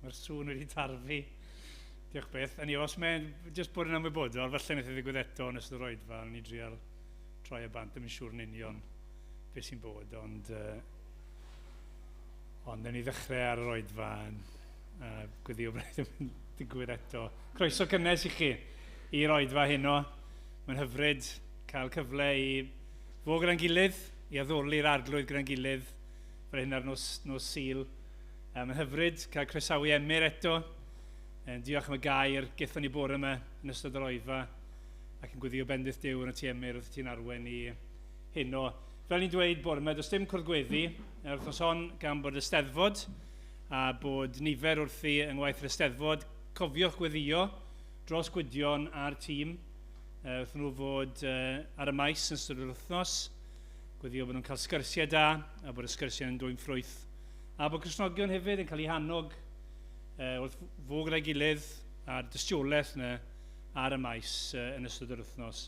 Mae'r sŵn wedi tarfu. Diolch beth. Ani, os mae'n jyst bod yn ymwybodol, falle wnaeth ddigwydd eto yn ystod yr oedfa, ni drial troi y bant, ddim yn siŵr yn union beth sy'n bod, ond ni ddechrau ar yr oedfa gwyddio braidd yn digwydd eto. Croeso cynnes i chi i'r oedfa heno. Mae'n hyfryd cael cyfle i fod gyda'n gilydd, i addoli'r arglwydd gyda'n gilydd, fel hyn ar Nos Sul. Mae'n hyfryd cael croesawu Emyr eto. Diolch am y gair gaethon ni bore yma yn ystod yr oedfa ac yn gwyddio bendith Duw yn y ti Emyr wrth ti'n arwen i heno. Fel ni'n dweud bore yma, does dim cwrdd-gweddi wrthnos hon gan bod y Steddfod a bod nifer wrthi yng ngwaith yr Steddfod. Cofiwch gweddio dros Gwydion a'r tîm wrth nhw fod ar y maes yn ystod yr wythnos. Gweddio bod nhw'n cael sgyrsiau da a bod y sgyrsiau yn dwy'n ffrwyth. A bod Cristnogion hefyd yn cael eu hannog wrth fod gyda'i gilydd a'r dystiolaeth yna ar y maes yn ystod yr wythnos.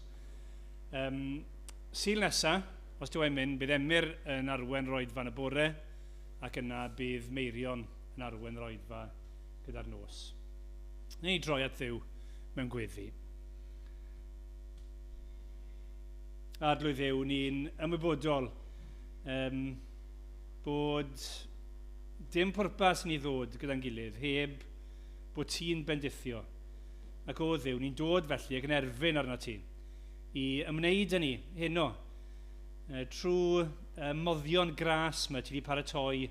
Sul nesaf, os dyw e'n mynd, bydd Emyr yn arwen yr oedfa yn y bore ac yna bydd Meirion yn arwen yr oedfa gyda'r nos. Ni droi at Dduw mewn gweddi. Arglwydd Dduw, ni'n ymwybodol bod dim pwrpas ni ddod gyda'n gilydd heb bod ti'n bendithio. Ac o Dduw, ni'n dod felly ac yn erfyn arno ti i ymwneud â ni heno trwy moddion gras yma ti wedi paratoi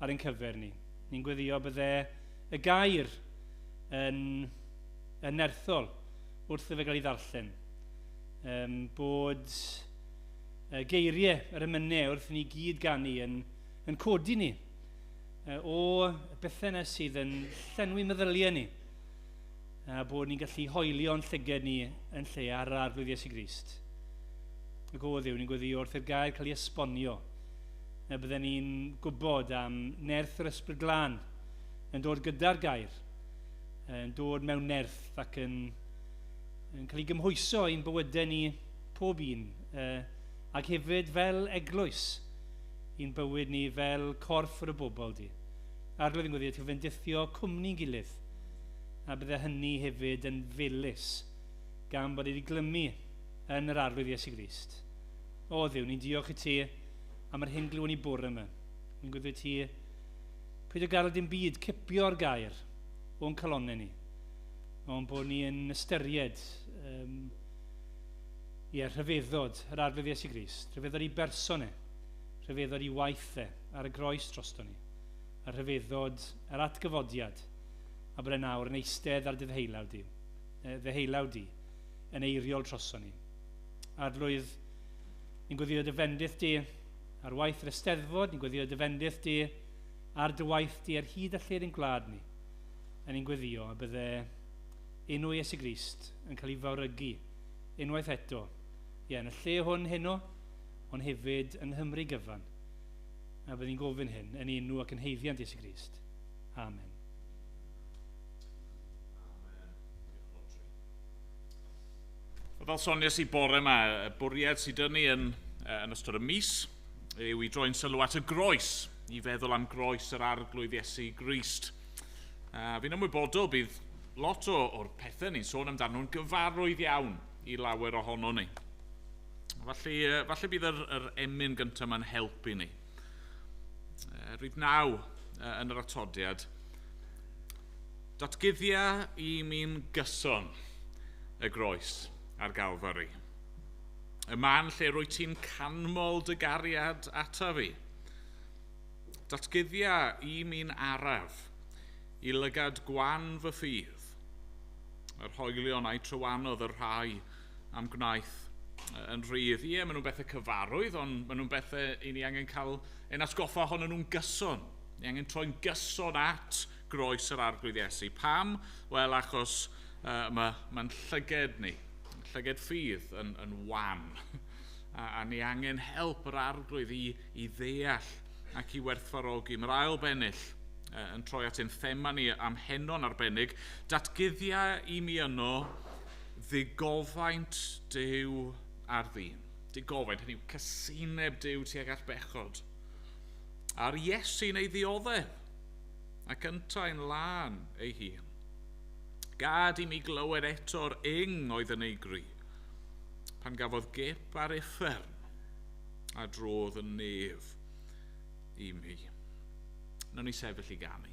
ar ein cyfer ni. Ni'n gweddio bydde y gair yn nerthol wrth i fe gael ei ddarllen. Bod geiriau yr ymynau wrth ni gyd ganu yn codi ni o bethau yna sydd yn llenwi meddyliau ni a bod ni'n gallu hoelio'n llyged ni yn lle ar yr arglwydd Iesu Grist. Ac o Dduw, ni'n gweddio wrth i'r gair cael ei esbonio a bydden ni'n gwybod am nerth yr ysbryd glân yn dod gyda'r gair, yn dod mewn nerth ac yn cael ei gymhwyso i'n bywydau ni pob un ac hefyd fel eglwys i'n bywyd ni fel corff yr y bobl di. Arglwydd yn gweddio ti'n fendithio cwmni'n gilydd a bydde hynny hefyd yn felys gan bod wedi glymu yn yr arglwydd Iesu Grist. O Dduw, ni'n diolch i ti am yr hyn glywon ni bore yma. Ni'n gweddio ti pwyd o gadael dim byd cipio'r gair o'n calonnau ni, ond bod ni yn ystyried rhyfeddod yr arglwydd Iesu Grist, rhyfeddod i bersonau, rhyfeddod i waith ar y groes drosto ni, a rhyfeddod yr atgyfodiad, a bod e nawr yn eistedd ar ddeheilawd di, yn eiriol troso ni. Arglwydd, ni'n gweddio dy fendith di ar waith yr Eisteddfod, ni'n gweddio dy fendith di ar dy waith di ar hyd a lled ein gwlad ni, a ni'n gweddio a bydde enw Iesu Grist yn cael ei fawrygu unwaith eto, yn y lle hwn heno, ond hefyd yn Nghymru gyfan. A byddai'n gofyn hyn yn enw ac yn heiddiant Iesu Grist. Amen. Fel soniais i bore yma, y bwriad sydd dyn ni yn ystod y mis yw i droi'n sylw at y groes, i feddwl am groes yr arglwydd Iesu Grist. Fi'n ymwybodol bydd lot o'r pethau ni'n sôn amdano'n gyfarwydd iawn i lawer ohono ni. Falle bydd yr emyn gyntaf yma'n helpu ni. Rhif 9 yn yr atodiad. Datguddia i mi'n gyson y groes ar Galfari. Y man lle rwy ti'n canmol dy gariad ata fi. Datguddia i mi'n araf i lygad gwan fy ffydd. Yr hoelion a'i trywanodd yr rhai am gwnaeth yn rhydd. Ie, maen nhw'n bethau cyfarwydd, ond maen nhw'n bethau i ni angen cael ein atgoffa ohonyn nhw'n gyson. Ni angen troi'n gyson at groes yr arglwydd Iesu. Pam? Wel, achos mae'n llyged ni, llyged ffydd yn wan. A ni angen help yr arglwydd i ddeall ac i werthfarogi. Mae'r ail bennill yn troi at ein thema ni am heno'n arbennig. Datguddia i mi yno ddigofaint Duw ar ddyn. Digofaint, hynny yw cysineb Duw tuag at bechod. A'r Iesu neu ddioddef. ac yntau'n lan ei hun. Gad i mi glywed eto'r ing oedd yn ei gri, pan gafodd gip ar uffern a drodd yn nef i mi. Nawn ni sefyll i ganu.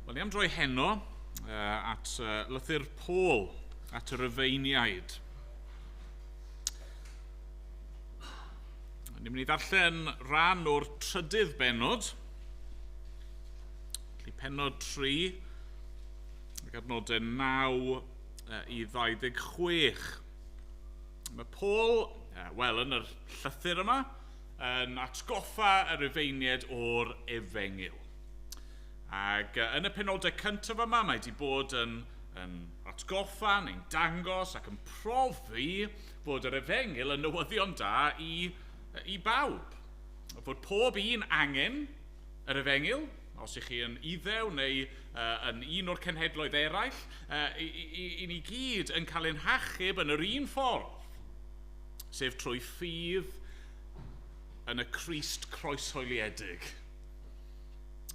Wel, ni am droi heno at lythyr Paul at y Rhufeiniaid. Ni'n mynd i ddarllen rhan o'r trydydd benod, penod 3, ac adnodau 9 i 26. Mae Paul, yn yr llythyr yma, yn atgoffa y Rhufeiniaid o'r Efengyl. Ac yn y penodau cyntaf yma, mae wedi bod yn atgoffa neu'n dangos ac yn profi bod yr Efengyl yn newyddion da i bawb. Fod pob un angen yr Efengyl, os ych chi yn iddew neu yn un o'r cenhedloedd eraill, i ni gyd yn cael ein hachub yn yr un ffordd, sef trwy ffydd yn y Crist croeshoeliedig.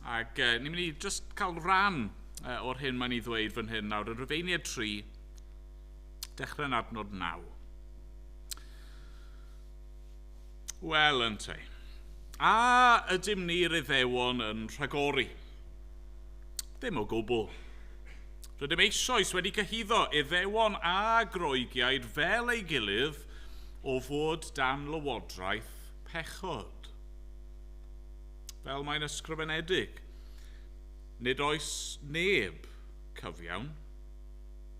Ac ni'n mynd i just cael rhan o'r hyn mae'n ei ddweud fan hyn nawr, yn Rhufeiniaid 3, dechrau'n adnod 9. Wel, ynte. A ydym ni'r Iddewon yn rhagori? Ddim o gwbl. Rydym eisoes wedi cyhuddo Iddewon a Groegiaid fel ei gilydd o fod dan lywodraeth pechod. Fel mae'n ysgrifenedig. Nid oes neb cyfiawn,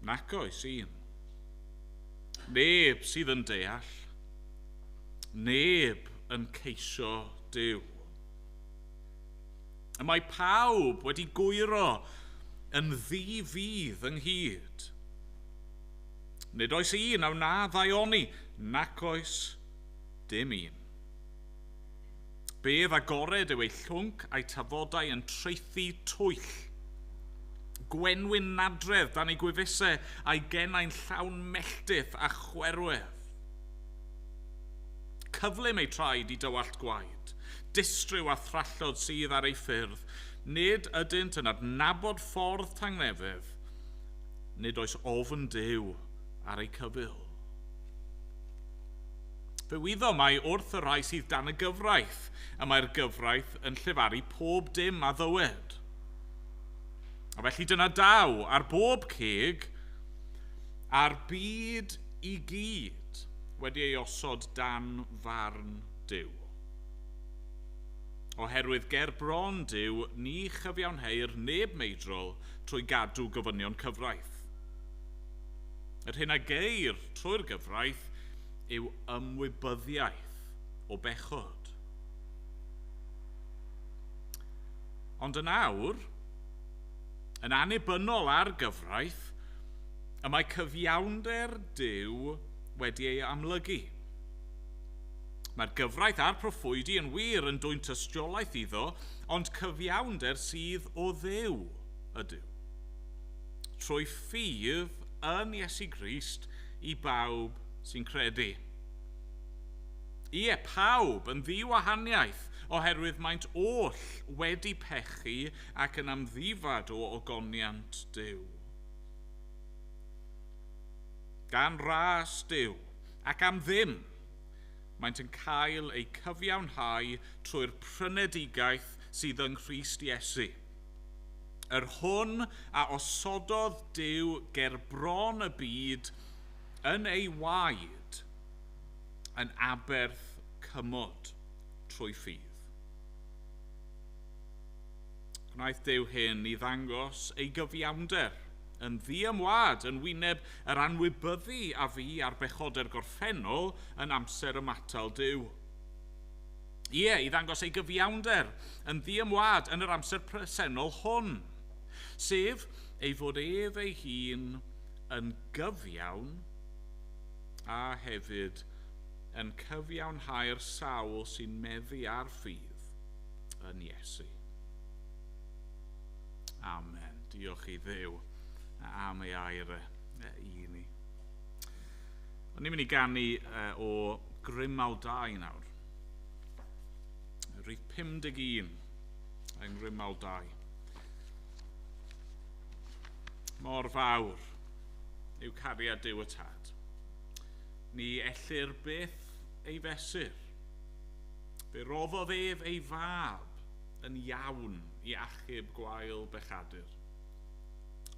nac oes un. Neb sydd yn deall, neb yn ceisio Duw. Y mae pawb wedi gwyro yn ddi-fydd ynghyd. Nid oes un aw na ddaioni, nac oes dim un. Bedd agored yw ei llwnc a'i tafodau yn treithi twyll. Gwenwyn nadredd dan ei gwefusau a'i gennau'n llawn melltith a chwerwedd. Cyflym ei traed i dywallt gwaed, distryw a thrallod sydd ar ei ffyrdd, nid ydynt yn adnabod ffordd tangnefydd, nid oes ofn Duw ar ei cyfyl. Fe wyddo mai wrth y rhai sydd dan y gyfraith, a mae'r gyfraith yn llefaru pob dim a ddywed. A felly dyna daw ar bob ceg, a'r byd i gyd wedi ei osod dan farn Duw. Oherwydd ger bron Duw, ni chyfiawnheir neb meidrol trwy gadw gofynion cyfraith. Yr hyn a geir trwy'r gyfraith yw ymwybyddiaeth o bechod. Ond yn awr, yn annibynnol ar gyfraith, y mae cyfiawnder Duw wedi ei amlygu. Mae'r gyfraith a'r proffwydi yn wir yn dwynt ystiolaeth iddo, ond cyfiawnder sydd o Dduw ydw. Trwy ffydd yn Iesu Grist i bawb sy'n credu. Ie, pawb yn ddiwahaniaeth oherwydd maent oll wedi pechu ac yn amddifad o ogoniant Duw. Gan ras Duw ac am ddim, maent yn cael eu cyfiawnhau trwy'r prynedigaeth sydd yng Nghrist Iesu. Yr hwn a osododd Duw ger bron y byd yn ei waed yn aberth cymod trwy ffydd. Gwnaeth Duw hyn i ddangos ei gyfiawnder yn ddiymwad yn wyneb yr anwybyddu a fi ar bechoder gorffennol yn amser y matal Duw. Ie, i ddangos ei gyfiawnder yn ddiymwad yn yr amser presennol hwn, sef ei fod ef ei hun yn gyfiawn a hefyd yn cyfiawnhau'r sawl sy'n meddu ar ffydd yn Iesu. Amen. Diolch i Dduw am ei air i ni. O'n i'n mynd i ganu o Cwmpawd nawr. Rhif 51 yng Cwmpawd. Mor fawr yw cariad Duw y Tad. Ni ellir byth ei fesur. Fe roddodd ef ei fab yn iawn i achub gwael bechadur.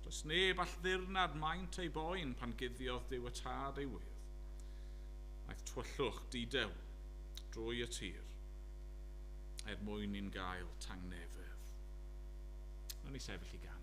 Does neb all ddirnad maint ei boen pan guddiodd Duw y Tad ei wydd. Aeth twyllwch didew drwy y tir mwyn i'n gael tangnefedd. Nawr ni sefyll i ganu.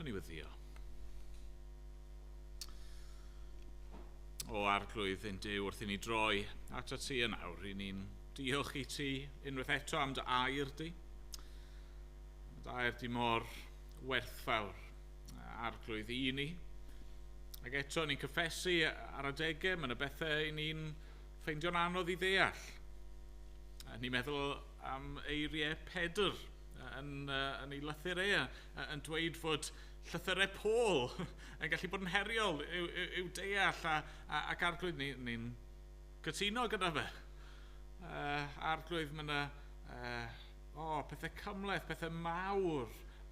yn ei wyddio. O arglwydd ein Duw wrth i ni droi at y ti yn awr, i ni'n diolch i ti unwaith eto am dy air di. Dy air di mor werthfawr arglwydd i ni. Ac eto ni'n cyffesu ar adegau, mae yna bethau i ni'n ffeindio'n anodd i ddeall. Ni'n meddwl am eiriau Pedr yn ei lythyrau yn dweud fod llythyrau Paul yn gallu bod yn heriol i'w deall ac arglwydd ni'n gytuno gyda fe. Arglwydd mae yna pethau cymleth, pethau mawr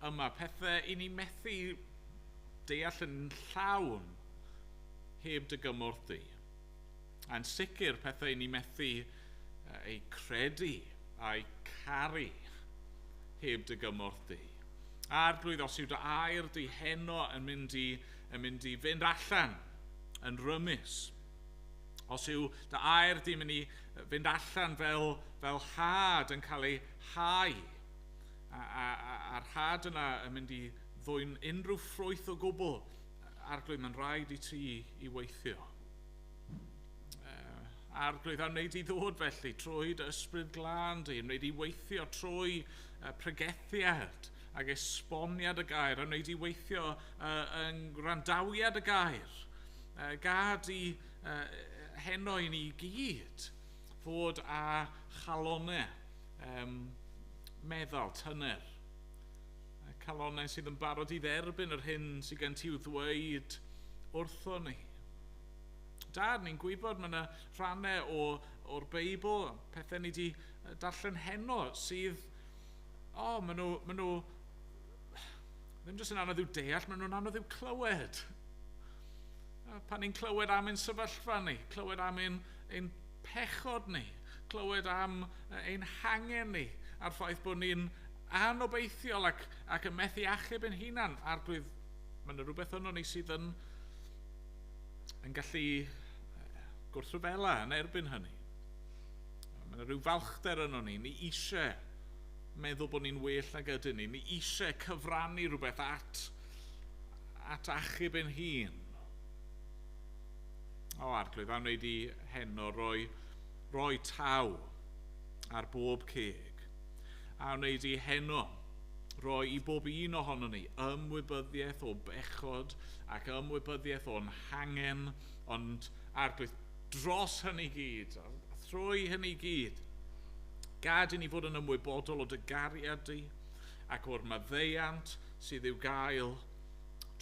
yma, pethau i ni methu deall yn llawn heb dy gymorth di. A'n sicr pethau i ni methu ei credu a'i caru heb dy gymorth di. Arglwydd os yw dy air di heno yn mynd i fynd allan yn rymus. Os yw dy air di mynd i fynd allan fel had yn cael ei hau. A'r had yna yn mynd i ddwyn unrhyw ffrwyth o gwbl. Arglwydd mae'n rhaid i ti i weithio. Arglwydd a wneud i ddod felly trwy dy ysbryd glân di, wneud i weithio trwy pregethiad ac esboniad y gair, a wneud i weithio yn grandawiad y gair. Gad i heno i ni gyd fod â chalonau meddal, tyner. Calonau sydd yn barod i dderbyn yr hyn sydd gen ti i'w ddweud wrtho ni. Dad, ni'n gwybod mae yna rhannau o'r Beibl, pethau ni wedi darllen heno sydd, maen nhw ddim jyst yn anodd i'w deall, maen nhw'n anodd i'w clywed. Pan ni'n clywed am ein sefyllfa ni, clywed am ein pechod ni, clywed am ein hangen ni, a'r ffaith bod ni'n anobeithiol ac yn methu achub ein hunan. Arglwydd, mae yna rhywbeth yno ni sydd yn gallu gwrthryfela yn erbyn hynny. Mae yna rhyw falchder yno ni. Ni eisiau meddwl bod ni'n well nag ydyn ni. Ni eisiau cyfrannu rhywbeth at achub ein hun. Arglwydd, a wneud i heno roi taw ar bob ceg. A wneud i heno roi i bob un ohono ni ymwybyddiaeth o bechod ac ymwybyddiaeth o'n hangen, ond arglwydd dros hynny gyd, trwy hynny gyd, gad i ni fod yn ymwybodol o dy gariad di ac o'r maddeuant sydd i'w gael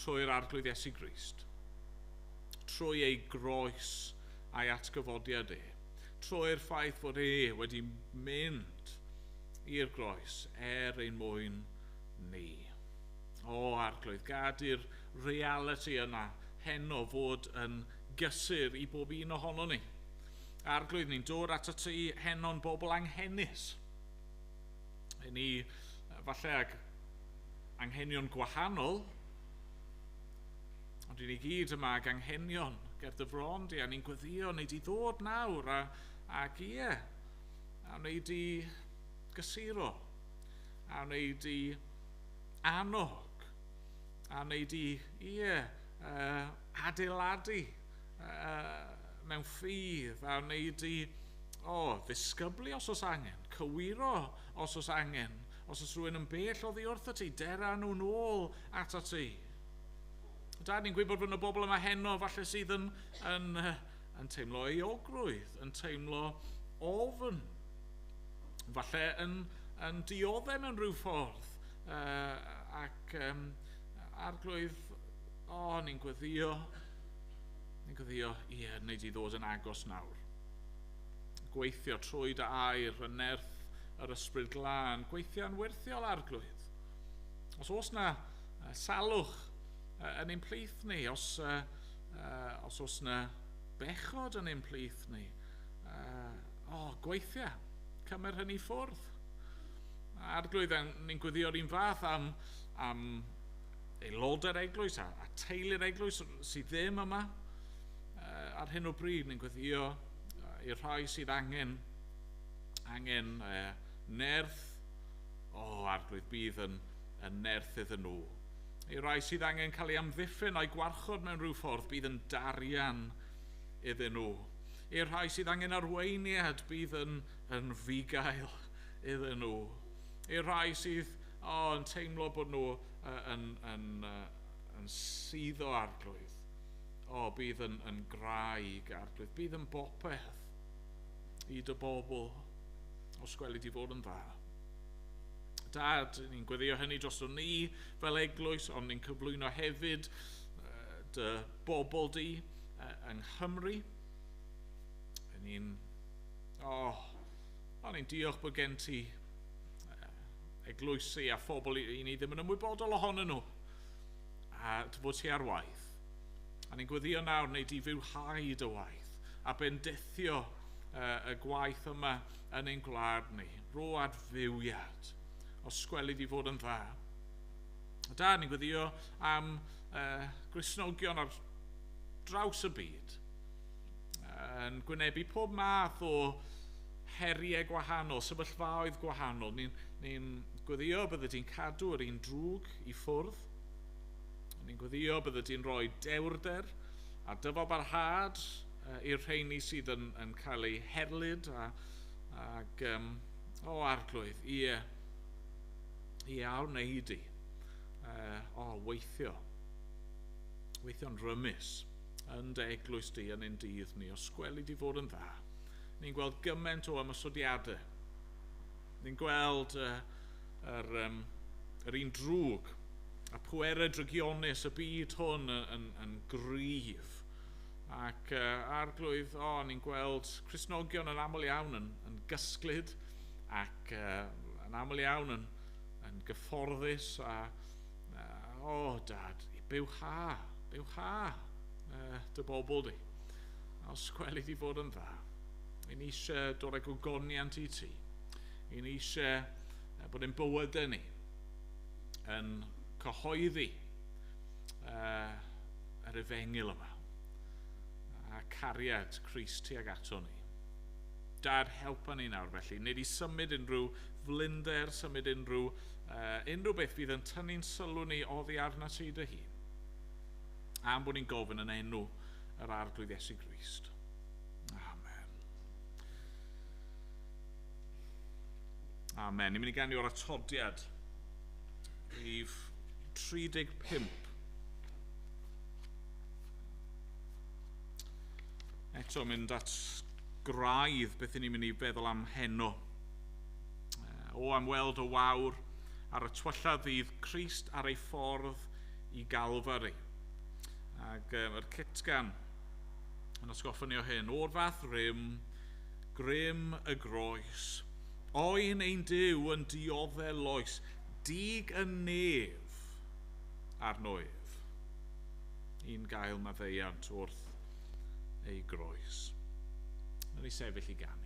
trwy'r arglwydd Iesu Grist, trwy ei groes a'i atgyfodiad trwy'r ffaith fod wedi mynd i'r groes ein mwyn ni. Arglwydd, gad i'r reality yna heno fod yn gysur i bob un ohono ni. Arglwydd, ni'n dod at y ti heno'n bobl anghennus. Ni, falle ag anghenion gwahanol, ond i ni gyd yma ag anghenion ger dy fron di, a ni'n gweddio wneud i ddod nawr a wneud i gysuro, a wneud i annog, a wneud i adeiladu mewn ffydd, a wneud i ddisgyblu os oes angen, cywiro os oes angen, os oes rhywun yn bell oddi wrth y ti, dera nhw nôl at y ti. Dad, ni'n gwybod bod yna bobl yma heno falle sydd yn teimlo euogrwydd, yn teimlo ofn, falle yn dioddau mewn rhyw ffordd, ac arglwydd, ni'n gweddio, wneud i ddod yn agos nawr. Gweithio trwy dy air yn nerth yr ysbryd glân, gweithio'n wirthiol arglwydd. Os oes na salwch yn ein plith ni, os oes na bechod yn ein plith ni, gweithio, cymer hynny ffwrdd. Arglwydd, ni'n gweddio'r un fath am aelodau'r eglwys a teulu'r eglwys sydd ddim yma. Ar hyn o bryd, ni'n gweddio i'r rhai sydd angen nerth, arglwydd bydd yn nerth iddyn nhw. I'r rhai sydd angen cael ei amddiffyn a'i gwarchod mewn rhyw ffordd bydd yn darian iddyn nhw. I'r rhai sydd angen arweiniad bydd yn fugail iddyn nhw. I'r rhai sydd yn teimlo bod nhw yn sydd o arglwydd. Bydd yn graig arglwydd. Bydd yn bopeth i dy bobl os gweli di fod yn dda. Dad, ni'n gweddio hynny dros o ni fel eglwys, ond ni'n cyflwyno hefyd dy bobl di yng Nghymru. Ni'n diolch bod gen ti eglwysu a phobl i ni ddim yn ymwybodol ohonyn nhw a bod ti ar waith. A ni'n gweddio nawr wneud i fywhau dy waith a bendithio y gwaith yma yn ein gwlad ni, ro adfywiad os gweli di fod yn dda. Da, ni'n gweddio am Gristnogion ar draws y byd yn gwynebu pob math o heriau gwahanol, sefyllfaoedd gwahanol. Ni'n gweddio bydde ti'n cadw yr un drwg i ffwrdd. Ni'n gweddio bydde ti'n rhoi dewrder a dyfal barhad i'r rheini sydd yn cael eu herlyd ac arglwydd. Ie, a wneud i. Weithio'n rymus yn dy eglwys di yn ein dydd ni, os gweli di fod yn dda. Ni'n gweld gymaint o ymysodiadau. Ni'n gweld yr un drwg, a pwerau drygionus y byd hwn yn gryf. Ac arglwydd, ni'n gweld Cristnogion yn aml iawn yn gysglyd ac yn aml iawn yn gyfforddus Dad, bywha dy bobl di. Os gweli di fod yn dda. I ni eisiau dod ag ogoniant i ti. I ni eisiau bod yn bywydau ni yn cyhoeddi yr efengil yma a cariad Crist tuag ato ni. Dad, helpa ni nawr felly. Nid i symud unrhyw flinder, symud unrhyw beth fydd yn tynnu'n sylw ni oddi arna ti dy hun. Am bod ni'n gofyn yn enw yr arglwydd Iesu Grist. Amen. Amen. Ni'n mynd i ganu o'r atodiad rhif 35. Eto mynd at graidd beth ni'n mynd i feddwl am heno. Am weld o wawr ar y twylla ddydd Crist ar ei ffordd i Galfari. Ac yr cytgan yn osgoffa ni o hyn. O'r fath grym y groes, oen ein Duw yn dioddel oes, dig y nef ar noef. Un gael maddeiant wrth ei groes. Yn ei sefyll i ganu.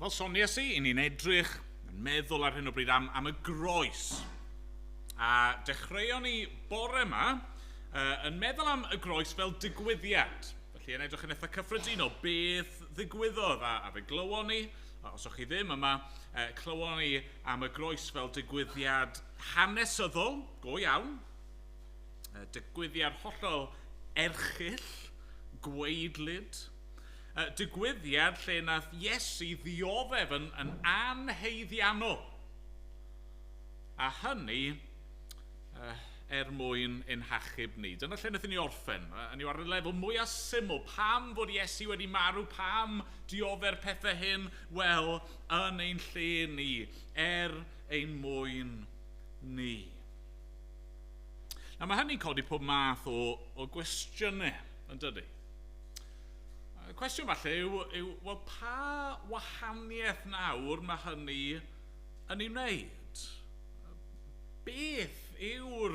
Fel soniais i, ni'n edrych, yn meddwl ar hyn o bryd am y groes. A dechreuon ni bore yma yn meddwl am y groes fel digwyddiad. Felly yn edrych yn eitha cyffredinol beth ddigwyddodd a fe glywon ni, os o'ch chi ddim yma, clywon ni am y groes fel digwyddiad hanesyddol, go iawn, digwyddiad hollol erchyll, gweidlyd, digwyddiad lle nath Iesu ddioddef yn anheiddiannol. A hynny mwyn ein hachub ni. Dyna lle nathon ni orffen. A ni ar y lefel mwyaf syml. Pam fod Iesu wedi marw? Pam dioddef pethau hyn? Wel, yn ein lle ni. Ein mwyn ni. Mae hynny'n codi pob math o gwestiynau, yn dydy. Y cwestiwn falle yw wel, pa wahaniaeth nawr mae hynny yn ei wneud? Beth yw'r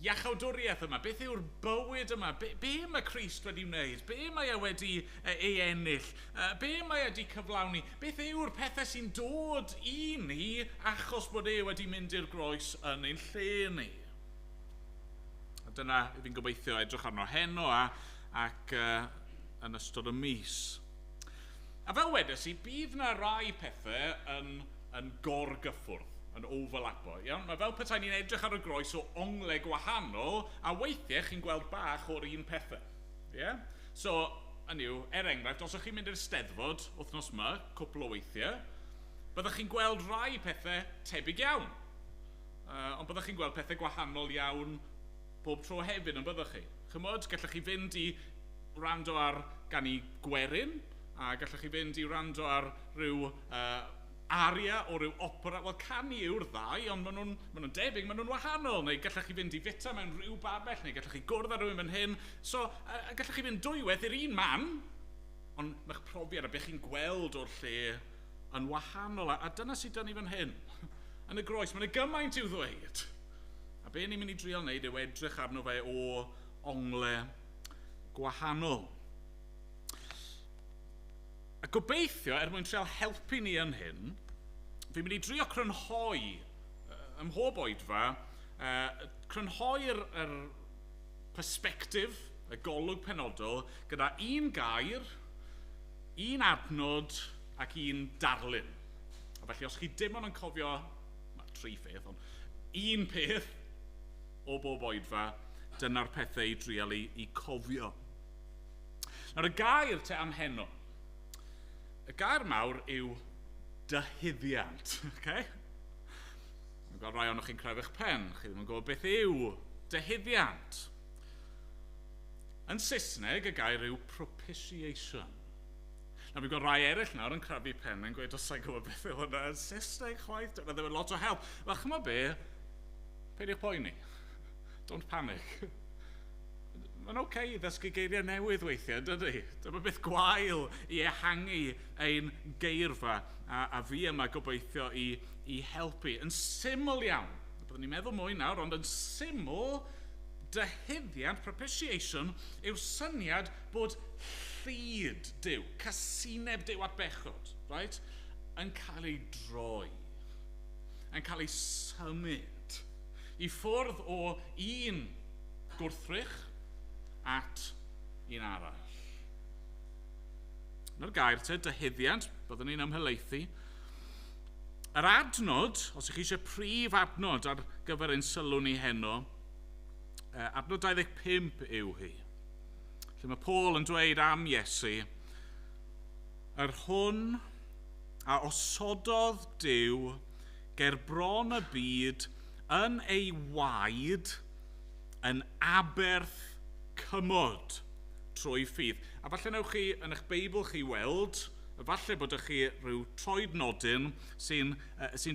iachawdwriaeth yma? Beth yw'r bywyd yma? Be mae Crist wedi wneud? Be mae e wedi ei ennill? Be mae e wedi cyflawni? Beth yw'r pethau sy'n dod i ni achos bod e wedi mynd i'r groes yn ein lle ni? A dyna fi'n gobeithio edrych arno heno ac yn ystod y mis. A fel wedes i, bydd yna rai pethau yn gorgyffwrdd, yn overlapo. Iawn? Mae fel petai ni'n edrych ar y groes o onglau gwahanol, a weithiau chi'n gweld bach o'r un pethau. Yeah? So, enghraifft, os ych chi'n mynd i'r Steddfod wythnos yma, cwpl o weithiau, byddwch chi'n gweld rai pethau tebyg iawn. Ond byddwch chi'n gweld pethau gwahanol iawn bob tro hefyd yn byddwch chi. Chymod, gallwch chi fynd i rando ar gan i gwerin, a gallwch chi fynd i rando ar rhyw aria o ryw opera. Wel, canu yw'r ddau, ond maen nhw'n debyg, maen nhw'n wahanol. Neu gallwch chi fynd i fita mewn rhyw babell, neu gallwch chi gwrdd ar rhywun yn hyn. So, gallwch chi fynd dwywaith i'r un man, ond mae'ch profiad a beth chi'n gweld o'r lle yn wahanol. A dyna sydd dyn ni fan hyn. Yn y groes, mae'n gymaint i'w ddweud. A be ni'n mynd i drial wneud yw edrych arno fe o onglau gwahanol. A gobeithio, mwyn trial helpu ni yn hyn, fi'n mynd i drio crynhoi, ym mhob oedfa, crynhoi'r persbectif, y golwg penodol, gyda un gair, un adnod ac un darlun. A felly, os chi dim ond yn cofio, tri pheth, ond un peth o bob oedfa, dyna'r pethau i drial i cofio. Nawr, y gair te am heno. Y gair mawr yw dyhyddiant. Okay? Mae'n gweld rai o'ch chi'n creu eich pen. Chi ddim yn gwybod beth yw dyhyddiant. Yn Saesneg, y gair yw propitiation. Nawr, fi'n gweld rai eraill nawr yn crafu pen yn gweud os sa'n gwybod beth yw hwnna yn Saesneg chwaith. Dyna ddim yn lot o help. Wel, chymod be? Peidiwch poeni. Don't panic. Mae'n okay ddysgu geiriau newydd weithiau, dydy? Dyma beth gwael i ehangu ein geirfa a fi yma gobeithio i helpu. Yn syml iawn, byddwn ni'n meddwl mwy nawr, ond yn syml, dyhyddiant, propitiation, yw syniad bod llyd Duw, casineb Duw at bechod, right? Yn cael ei droi, yn cael ei symud i ffwrdd o un gwrthrych at un arall. Na'r gair te, dyhyddiant, byddwn ni'n ymhelaethu. Yr adnod, os ych chi eisiau prif adnod ar gyfer ein sylw ni heno, adnod 25 yw hi. Lle mae Paul yn dweud am Iesu, yr hwn a osododd Duw ger bron y byd yn ei waed yn aberth cymod trwy ffydd. A falle newch chi yn eich Beibl chi weld, falle bod ych chi rhyw troed nodyn sy'n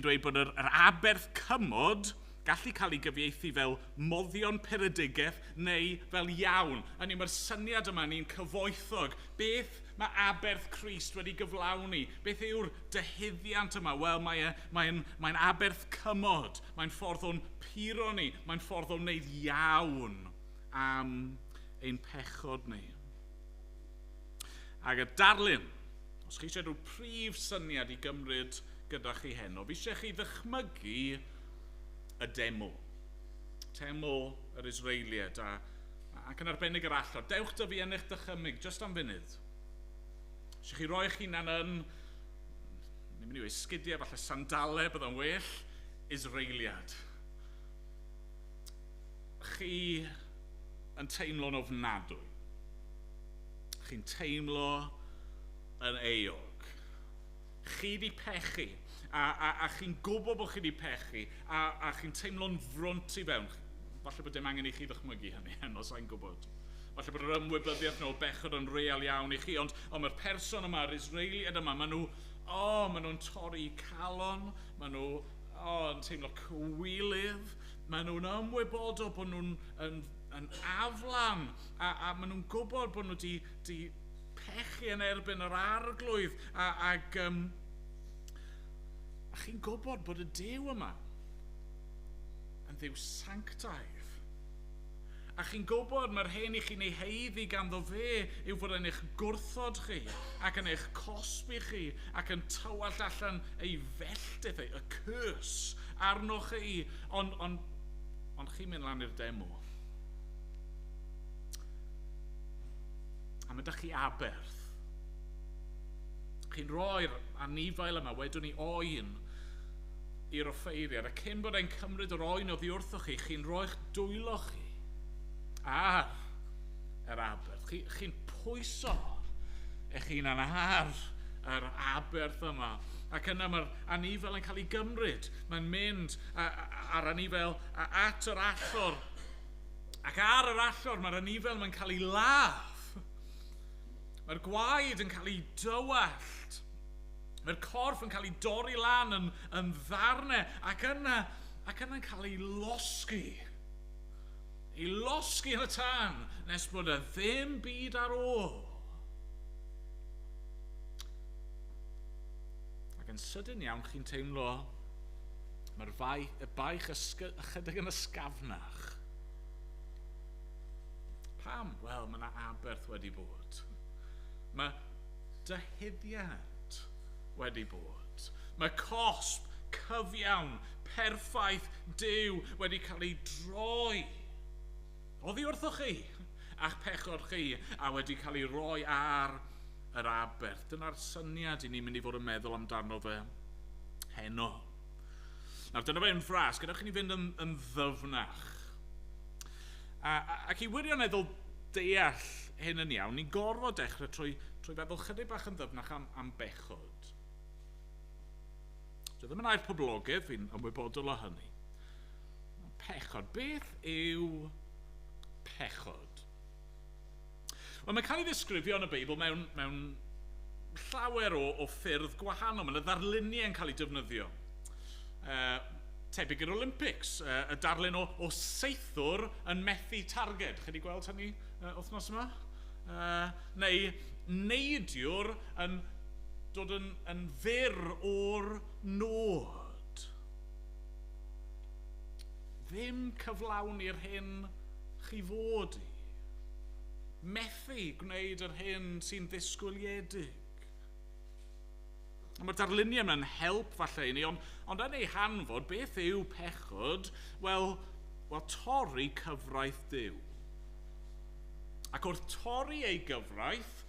dweud bod yr aberth cymod gallu cael ei gyfieithu fel moddion peredigaeth neu fel iawn. Hynny mae'r syniad yma ni'n cyfoethog. Beth mae aberth Crist wedi gyflawni? Beth yw'r dyhyddiant yma? Wel, mae'n aberth cymod. Mae'n ffordd o'n puro ni. Mae'n ffordd o'n wneud iawn am ein pechod ni. Ac y darlun Os chi eisiau rhyw prif syniad I gymryd gyda chi heno, fi eisiau chi ddychmygu y demo. Teml yr Israeliad ac yn arbennig yr allor. Dewch dy fi yn eich dychymyg, just am funud. Eisiau chi roi eich hunan yn, ni'n mynd I esgidiau, falle sandalau bydd yn well, Israeliad. Chi yn teimlo'n ofnadwy. Chi'n teimlo yn eog. Chi di pechu, a chi'n gwybod bod chi di pechu, a chi'n teimlo'n frwnt I fewn. Falle bod dim angen I chi ddychmygu hynny, heno sa'n gwybod. Falle bod yr ymwybyddiaeth nhw bechod yn real iawn I chi, ond mae'r person yma, yr Israeliad yma, maen nhw'n torri calon, maen nhw'n teimlo cywilydd, maen nhw'n ymwybodol bod nhw'n yn aflan, a maen nhw'n gwybod bod nhw di pechu yn erbyn yr arglwydd, a chi'n gwybod bod y Duw yma yn Dduw sanctaidd. A chi'n gwybod mae'r hyn I chi'n ei heiddi ganddo fe yw fod yn eich gwrthod chi, ac yn eich cosbi chi, ac yn tywall allan ei felltith, y curse arnoch chi, ond chi'n mynd lan i'r demo. A mae ydych chi aberth. Chi'n rhoi'r anifail yma, wedwn ni oen i'r offeiriad, a cyn bod e'n cymryd yr oen oddi wrthoch chi, chi'n rhoi'ch dwylo chi ar yr aberth. Chi'n pwyso eich hunan ar yr aberth yma, ac yna mae'r anifail yn cael ei gymryd. Mae'n mynd ar anifail at yr allor, ac ar yr allor mae'r anifail yn cael ei ladd. Mae'r gwaed yn cael ei dywallt. Mae'r corff yn cael ei dorri lan yn ddarnau, ac yna'n cael ei losgi. Ei losgi yn y tân, nes bod y ddim byd ar ôl. Ac yn sydyn iawn chi'n teimlo, mae'r baich ychydig yn ysgafnach. Pam? Wel, mae yna aberth wedi bod. Mae dyheddiad wedi bod. Mae cosb cyfiawn, perffaith Duw wedi cael ei droi oddi wrthoch chi a'ch pechod chi, a wedi cael ei roi ar yr aberth. Dyna'r syniad I ni'n mynd I fod yn meddwl amdano fe heno. Nawr, dyna fe'n ffras, gyda chi ni fynd yn ddyfnach. Ac I wirioneddol deall hyn yn iawn, ni'n gorfod dechrau trwy feddwl chydig bach yn ddyfnach am bechod. So ddim yn air poblogydd, fi'n ymwybodol o hynny. Pechod, beth yw pechod? Wel, mae'n cael ei ddisgrifio yn y Beibl mewn llawer o ffyrdd gwahanol. Mae'n y ddarluniau yn cael ei defnyddio. Tebyg i'r Olympics, y darlun o seithwr yn methu targed. Chi wedi gweld hynny wythnos yma? Neu neidiwr yn dod yn fyr o'r nod. Ddim cyflawn i'r hyn chi fod I. Methu gwneud yr hyn sy'n ddisgwyliedig. Mae'r darluniau yma'n help falle I ni, ond yn ei hanfod, beth yw pechod? Wel, torri cyfraith Duw. Ac wrth torri ei gyfraith,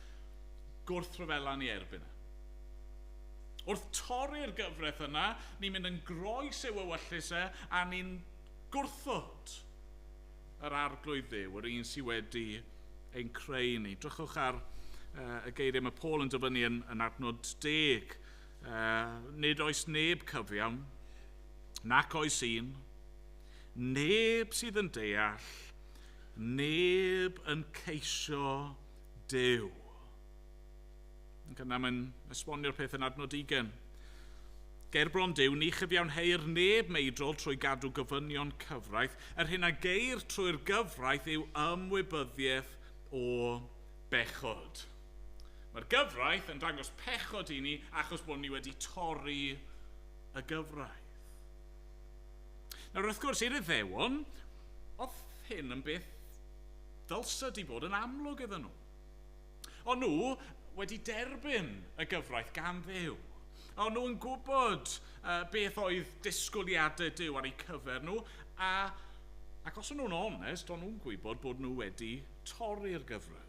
gwrthryfela ni erbyn e. Wrth torri'r gyfraith yna, ni'n mynd yn groes i'w ewyllus e, a ni'n gwrthod yr arglwydd Duw, yr un sydd wedi ein creu ni. Drychwch ar y geiriau mae Paul yn dyfynu yn adnod 10. Nid oes neb cyfiawn, nac oes un, neb sydd yn deall, neb yn ceisio Duw. Ac yna mae'n esbonio'r peth yn adnod 20. Ger bron Duw, ni chyfiawn heir neb meidrol trwy gadw gofynion cyfraith, yr hyn a geir trwy'r gyfraith yw ymwybyddiaeth o bechod. Mae'r gyfraith yn dangos pechod I ni achos bod ni wedi torri y gyfraith. Nawr, wrth gwrs, i'r Iddewon, oedd hyn yn beth ddylsyd I bod yn amlwg iddyn nhw. Ond nhw, wedi derbyn y gyfraith gan Dduw. O'n nhw'n gwybod beth oedd disgwyliadau Duw ar eu cyfer nhw, ac os o'n nhw'n onest, o'n nhw'n gwybod bod nhw wedi torri'r gyfraith.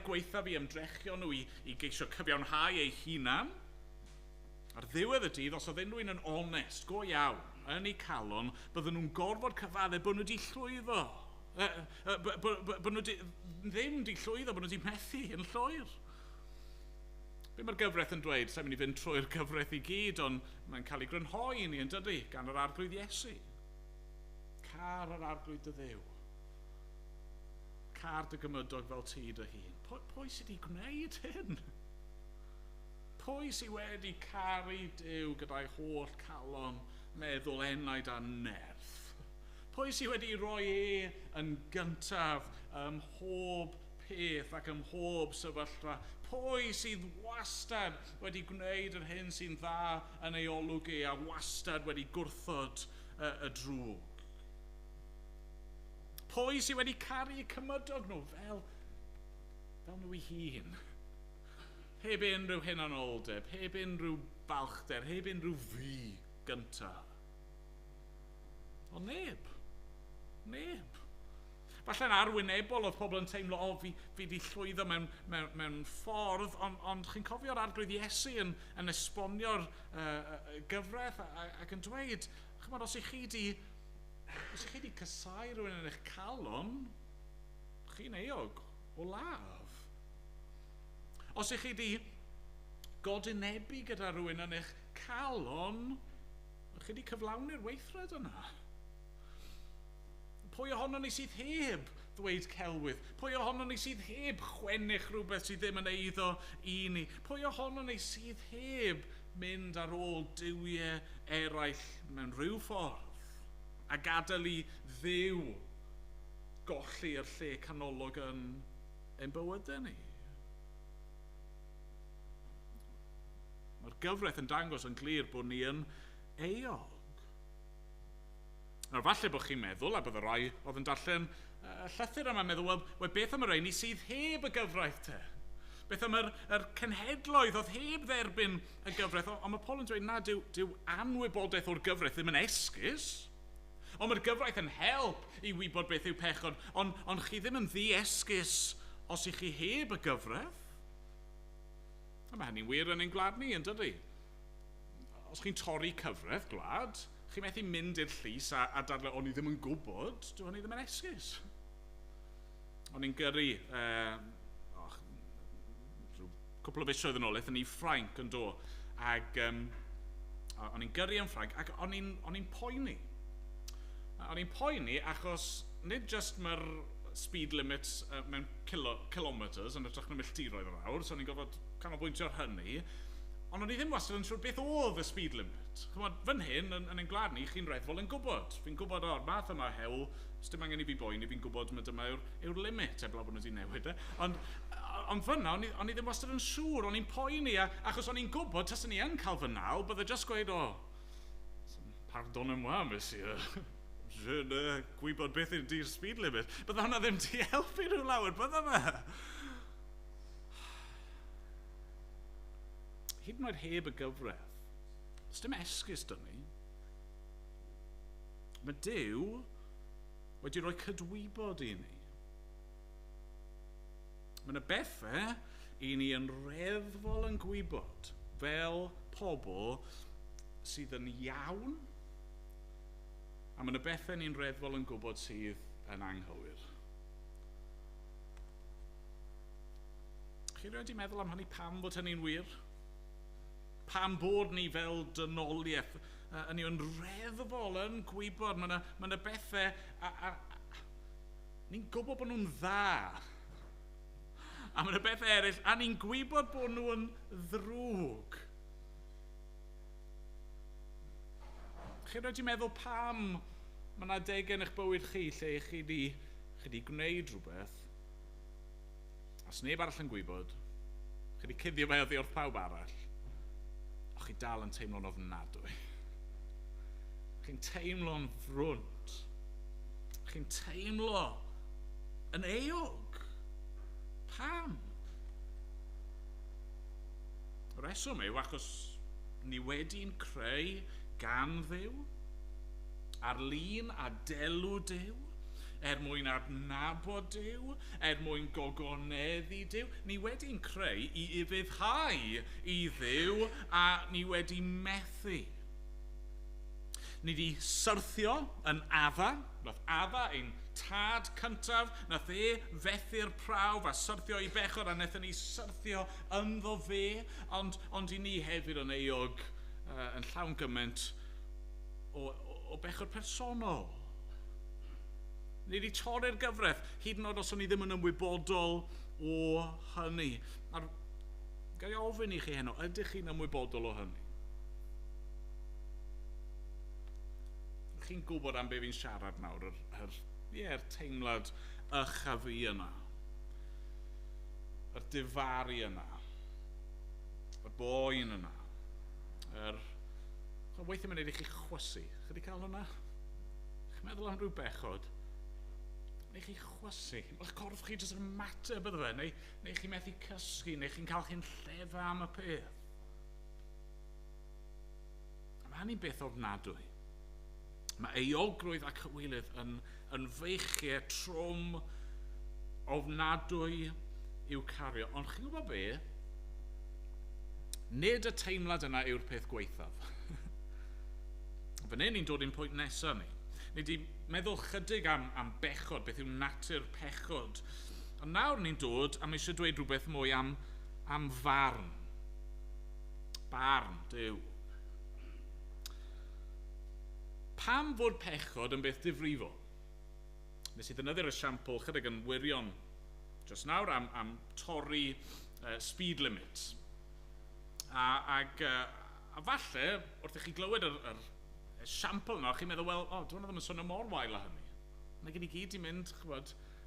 Gweithaf i ymdrechio nhw i geisio cyfiawnhau eu hunan, ar ddiwedd y dydd, os oedd unrhyw un yn onest, go iawn, yn eu calon, bydden nhw'n gorfod cyfadde bod nhw wedi llwyddo. Bod nhw ddim wedi llwyddo, bod nhw wedi methu yn llwyr. Be mae'r gyfraith yn dweud? Sa'n mynd i fynd trwy'r gyfraith i gyd, ond mae'n cael ei grynhoi i ni, yn dydy, gan yr arglwydd Iesu. Car yr arglwydd dy Dduw. Car dy gymydog fel ti dy hun. Pwy sydd wedi gwneud hyn? Pwy sydd wedi caru Duw gyda'i holl calon, meddwl, enaid a nerth? Pwy sydd wedi rhoi yn gyntaf ym mhob peth ac ym mhob sefyllfa? Pwy sydd wastad wedi gwneud yr hyn sy'n dda yn ei olwg a wastad wedi gwrthod y drwg? Pwy sydd wedi caru cymydog nhw fel nhw ei hun? Heb unrhyw hunanoldeb, heb unrhyw balchder, heb unrhyw fi gyntaf. Ond neb. Falle'n arwynebol oedd pobl yn teimlo, fi wedi llwyddo mewn ffordd, ond chi'n cofio'r arglwydd Iesu yn esbonio'r gyfraith ac yn dweud, chymod, os ych chi wedi cysau rhywun yn eich calon, chi'n eog o laf. Os ych chi wedi godynebu gyda rhywun yn eich calon, ych chi wedi cyflawni'r weithred yna. Pwy ohono ni sydd heb ddweud celwydd? Pwy ohono ni sydd heb chwennych rhywbeth sydd ddim yn eiddo i ni? Pwy ohono ni sydd heb mynd ar ôl duwiau eraill mewn rhyw ffordd a gadael i Dduw golli'r lle canolog yn bywydau ni? Mae'r gyfraith yn dangos yn glir bod ni yn eog. Nawr, falle bod chi'n meddwl, a bydd y rai oedd yn darllen llythyr yma'n meddwl, wel, beth am y rei ni sydd heb y gyfraith te? Beth am yr cenhedloedd oedd heb dderbyn y gyfraith? Ond mae Paul yn dweud, na, dyw anwybodaeth o'r gyfraith ddim yn esgus. Ond mae'r gyfraith yn help i wybod beth yw pechod, ond chi ddim yn ddi-esgus os ych chi heb y gyfraith. A mae hynny'n wir yn ein gwlad ni, yn dydy? Os chi'n torri cyfraith gwlad, chi'n methu mynd i'r llys a dadle, o'n i ddim yn gwybod, dyw hynny ddim yn esgus. O'n i'n gyrru, rhyw cwpl o fisoedd yn ôl, eithon ni Ffrainc yn do, ac o'n i'n gyrru yn Ffrainc, ac o'n i'n poeni. O'n i'n poeni achos nid just mae'r speed limits mewn kilometres yn ytrach na milltiroedd yr awr, so o'n i'n gofod canolbwyntio ar hynny, ond o'n i ddim wastad yn siŵr beth oedd y speed limit. Chymod, fan hyn, yn ein gwlad ni, chi'n reddfol yn gwybod. Fi'n gwybod o'r math yma hewl, os dim angen i fi boeni, fi'n gwybod mae dyma yw'r limit, eblaw bod nhw wedi newid. Ond fyna, o'n i ddim wastad yn siŵr, o'n i'n poeni, achos o'n i'n gwybod, tas ni yn cael fy naw, bydde just gweud, pardonnez-moi, monsieur, je ne gwybod beth ydy'r speed limit. Bydde hwnna ddim di helpu nhw lawer, bydde fe? Hyd yn oed heb y gyfraith, os dim esgus dyn ni, mae Duw wedi rhoi cydwybod i ni. Mae yna bethau i ni yn reddfol yn gwybod fel pobl sydd yn iawn, a mae yna bethau ni'n reddfol yn gwybod sydd yn anghywir. Chi rioed i meddwl am hynny pam bod hynny'n wir? Pam bod ni fel dynoliaeth ni yn reddfol yn gwybod, mae yna bethau ni'n gwybod bod nhw'n dda, a mae yna bethau eraill a ni'n gwybod bod nhw'n ddrwg. Chi rioed i meddwl pam mae yna adegau yn eich bywyd chi lle chi di gwneud rhywbeth a sneb arall yn gwybod, chi di cuddio fe oddi wrth pawb arall, o chi dal yn teimlo'n ofnadwy. Chi'n teimlo'n frwnt. Chi'n teimlo yn eog. Pam? Rheswm yw achos ni wedi'n creu gan Dduw, ar lun a delw Duw, mwyn adnabod Duw, mwyn gogoneddu Duw. Ni wedi'n creu I ufuddhau I Dduw a ni wedi methu. Ni wedi syrthio yn adda, nath adda ein tad cyntaf, nath fethu'r prawf a syrthio I bechod a nathon ni syrthio ynddo fe, ond I ni hefyd yn eog yn llawn gymaint o bechod personol. Ni wedi torri'r gyfraith, hyd yn oed os o'n ni ddim yn ymwybodol o hynny. A'r gai ofyn I chi heno, ydych chi'n ymwybodol o hynny? Chi'n gwybod am be fi'n siarad nawr, yr teimlad ycha fi yna, yr difaru yna, y boen yna, weithio mae'n neud I chi chwysu. Chi wedi cael hwnna? Chi'n meddwl am rhyw bechod? Neu chi chwysu? Mae'ch corff chi jyst yn ymateb iddo fe, neu chi methu cysgu, neu chi'n cael chi'n llefa am y peth. Mae hynny'n beth ofnadwy. Mae eogrwydd ac cywilydd yn feichiau trwm ofnadwy i'w cario. Ond chi'n gwybod be? Nid y teimlad yna yw'r peth gweithaf. Fan hyn ni'n dod i'n pwynt nesaf ni. Ni wedi meddwl chydig am bechod, beth yw natur pechod. Ond nawr ni'n dod am eisiau dweud rhywbeth mwy am farn. Barn, Duw. Pam fod pechod yn beth difrifol? Nes I ddefnyddio'r esiampl chydig yn wirion just nawr am torri speed limits. A falle, wrth I chi glywed yr esiampl yna, chi'n meddwl, wel, dwi'n ddim yn swnio mor wael â hynny. Mae gen I gyd I mynd,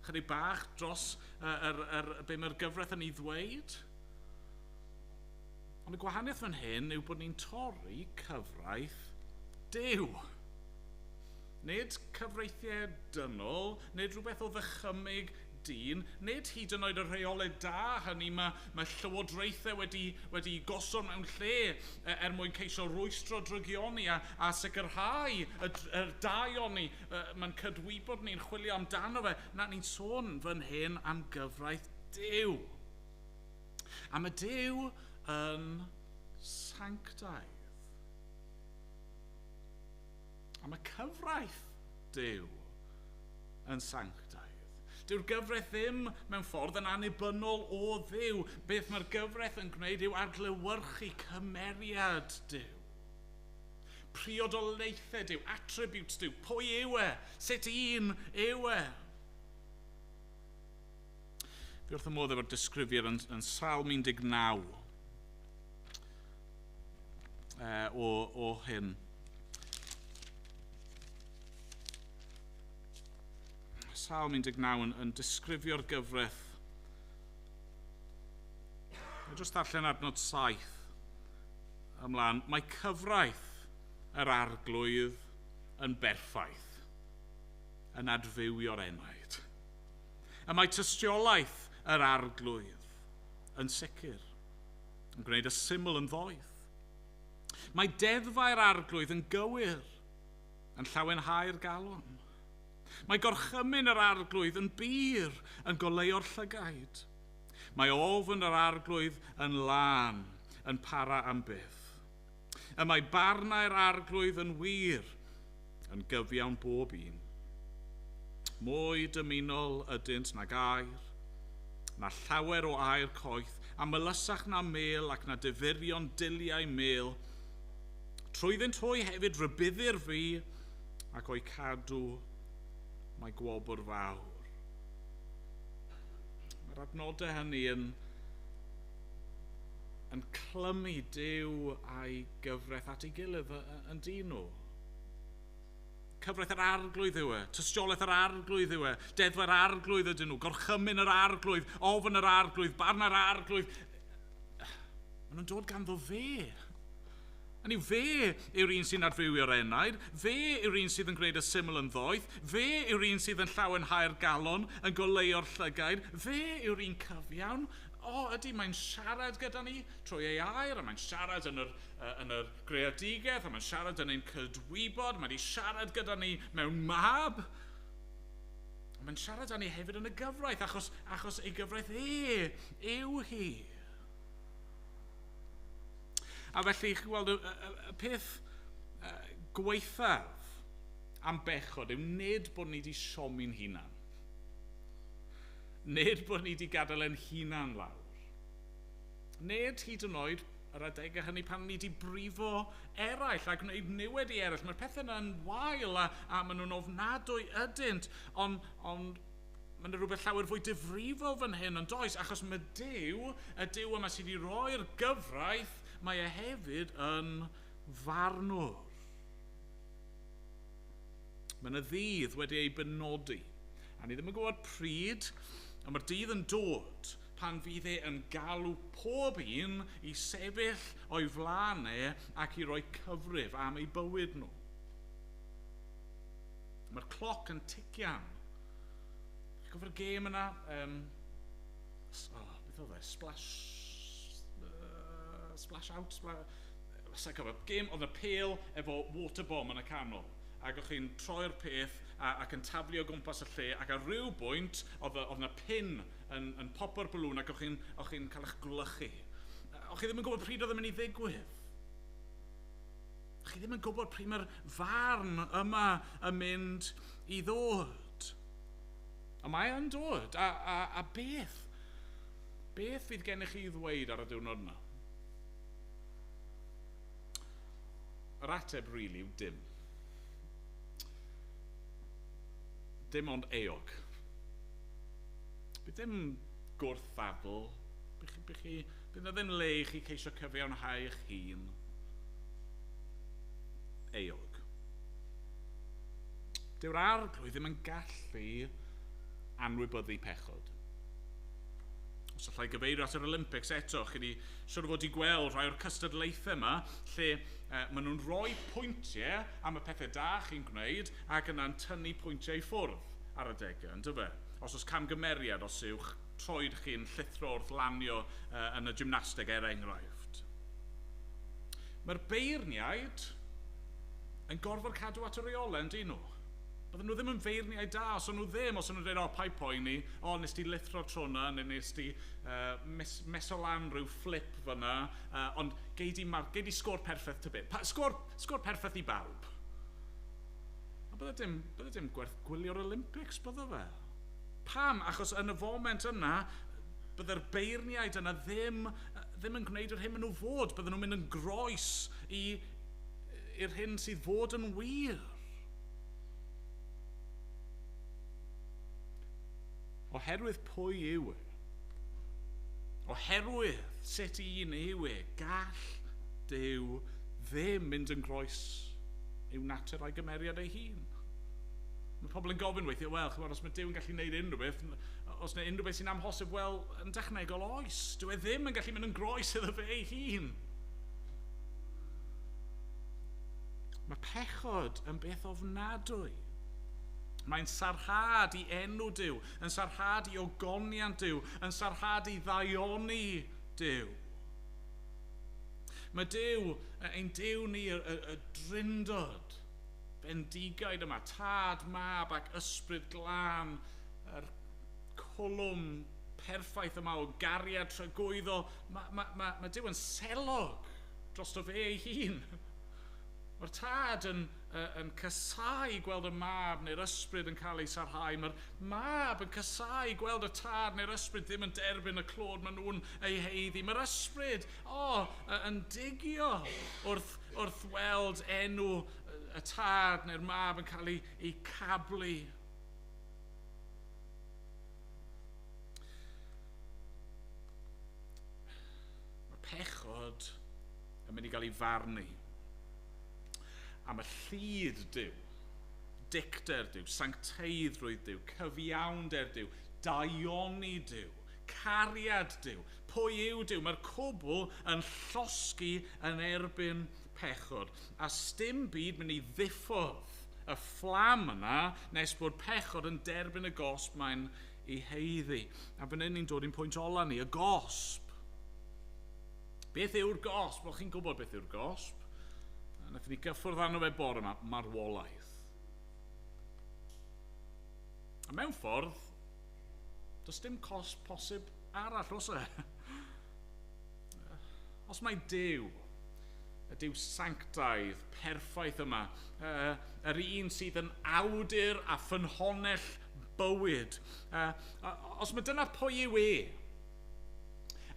chydig bach dros be mae'r gyfraith yn ei ddweud. Ond y gwahaniaeth fan hyn yw bod ni'n torri cyfraith Duw. Nid cyfreithiau dynol, nid rhywbeth o ddychymyg dyn, nid hyd yn oed y rheolau da hynny mae llywodraethau wedi gosod mewn lle mwyn ceisio rwystro drygioni a sicrhau y daioni mae'n cydwybod ni'n chwilio amdano fe. Na ni'n sôn fan hyn am gyfraith Duw. A mae Duw yn sanctaidd. A mae cyfraith Duw yn sanctaidd. Dyw'r gyfraith ddim mewn ffordd yn annibynnol o Dduw. Beth mae'r gyfraith yn gwneud yw adlewyrchu cymeriad Duw. Priodolaethau Duw, attributes Duw, pwy yw sut un yw Fi wrth y modd efo'r disgrifiad yn Salm 19 o hyn. Salm 19 yn disgrifio'r gyfraith. Just darllen adnod 7 ymlaen. Mae cyfraith yr arglwydd yn berffaith, yn adfywio'r enaid. A mae tystiolaeth yr arglwydd yn sicr, yn gwneud y syml yn ddoeth. Mae deddfau'r arglwydd yn gywir, yn llawenhau'r galon. Mae gorchymyn yr arglwydd yn bir, yn goleuo'r llygaid. Mae ofn yr arglwydd yn lan, yn para am byth. A mae barnau'r arglwydd yn wir, yn gyfiawn bob un. Mwy dymunol ydynt nag air, na llawer o air coeth, a melysach na mêl ac na difurion diliau mêl. Trwyddynt hwy hefyd rybuddir fi, ac o'i cadw mae gwobr fawr. Mae'r adnodau hynny yn clymu Duw a'i gyfraith at ei gilydd yn dyn nhw. Cyfraith yr arglwydd yw tystiolaeth yr arglwydd yw deddfau'r arglwydd ydyn nhw, gorchymyn yr arglwydd, ofn yr arglwydd, barn yr arglwydd. Maen nhw'n dod ganddo fe. Hynny yw, fe yw'r un sy'n adfywio'r enaid, fe yw'r un sydd yn gwneud y syml yn ddoeth, fe yw'r un sydd yn llawenhau'r galon, yn goleuo'r llygaid, fe yw'r un cyfiawn, ydy, mae'n siarad gyda ni trwy ei air, a mae'n siarad yn yr greadigaeth, a mae'n siarad yn ein cydwybod, mae'n siarad gyda ni mewn mab. Mae'n siarad â ni hefyd yn y gyfraith, achos ei gyfraith yw hi. A felly, chi'n gweld, y peth gweithaf am bechod yw nid bod ni wedi siomi'n hunan. Nid bod ni wedi gadael ein hunan lawr. Nid hyd yn oed yr adegau hynny pan ni wedi brifo eraill a gwneud niwed i eraill. Mae'r pethau yna'n wael a maen nhw'n ofnadwy ydynt, ond mae'n rhywbeth llawer fwy difrifol fan hyn yn does, achos mae Duw, y Duw yma sydd wedi roi'r gyfraith, mae e hefyd yn farnwr. Mae yna ddydd wedi ei benodi, a ni ddim yn gwybod pryd, a mae'r dydd yn dod pan fydd e yn galw pob un i sefyll o'i flanau ac i roi cyfrif am ei bywyd nhw. Mae'r cloc yn tician. Chi'n gofio'r gêm yna? Beth oedd e? Splash out? Gêm oedd y pêl efo water bomb yn y canol. Ac o'ch chi'n troi'r peth ac yn taflu o gwmpas y lle, ac ar ryw bwynt oedd yna pin yn popo'r balwn ac o'ch chi'n cael eich gwlychu. O'ch chi ddim yn gwybod pryd oedd yn mynd i ddigwydd. O'ch chi ddim yn gwybod pryd mae'r farn yma yn mynd i ddod. A mae yn dod. A beth? Beth fydd gennych chi ddweud ar y diwrnod yna? Yr ateb rili yw dim. Dim ond eog. Bydd ddim gwrthadl. Bydd na ddim le i chi ceisio cyfiawnhau eich hun. Eog. Dyw'r arglwydd ddim yn gallu anwybyddu pechod. Os allai gyfeirio at yr Olympics eto, chi wedi siŵr o fod i gweld rhai o'r cystadlaethau yma, lle maen nhw'n rhoi pwyntiau am y pethau da chi'n gwneud ac yna'n tynnu pwyntiau i ffwrdd ar adegau, ynddo fe? Os oes camgymeriad, os yw'ch troed chi'n llithro wrth lanio yn y gymnasteg enghraifft. Mae'r beirniaid yn gorfod cadw at y reolau, yn dyn nhw. Bydden nhw ddim yn feirniaid da, os nhw nhw'n dweud, pai poeni, nes ti lithro trona, neu nes ti meso lan rhyw flip fyna, ond gei di sgôr perffaith ty beth. Sgôr perffaith i bawb. A bydde dim gwerth gwylio'r Olympics, bydde fe. Pam? Achos yn y foment yna, bydde'r beirniaid yna ddim yn gwneud yr hyn maen nhw fod. Bydden nhw'n mynd yn groes i'r hyn sydd fod yn wir. Oherwydd pwy yw e? Oherwydd sut un yw e? Gall Duw ddim mynd yn groes i'w natur a'i gymeriad ei hun. Mae pobl yn gofyn weithio, wel, os mae Duw yn gallu gwneud unrhyw beth, os yna unrhyw beth sy'n amhosib, wel, yn dechnegol oes. Dyw e ddim yn gallu mynd yn groes iddo fe ei hun. Mae pechod yn beth ofnadwy. Mae'n sarhad i enw Duw, yn sarhad i ogoniant Duw, yn sarhad i ddaioni Duw. Mae Duw, ein Duw ni, y drindod, bendigaid yma, tad, mab ac ysbryd glân, yr cwlwm perffaith yma o gariad tragwyddo, mae Duw yn selog dros o fe ei hun. Mae'r tad yn casau gweld y mab neu'r ysbryd yn cael ei sarhau. Mae'r mab yn casau gweld y tad neu'r ysbryd ddim yn derbyn y clod maen nhw'n ei heiddi. Mae'r ysbryd yn digio wrth weld enw y tad neu'r mab yn cael ei cablu. Mae pechod yn mynd i gael ei farnu. Am y llyd Duw, dicter Duw, sancteiddrwydd Duw, cyfiawnder Duw, daioni Duw, cariad Duw. Pwy yw Duw? Mae'r cwbl yn llosgi yn erbyn pechod. A sdim byd mynd i ddiffodd y fflam yna nes bod pechod yn derbyn y gosb mae'n ei heiddi. A fan hyn ni'n dod i'n pwynt ola ni, y gosb. Beth yw'r gosb? Wel, chi'n gwybod beth yw'r gosb. Nathon ni gyffwrdd arno fe bore yma, marwolaeth. A mewn ffordd, does dim cosb posib arall, os e? Os mae Duw, y Duw sanctaidd, perffaith yma, yr un sydd yn awdur a ffynhonnell bywyd, os mae dyna pwy yw e,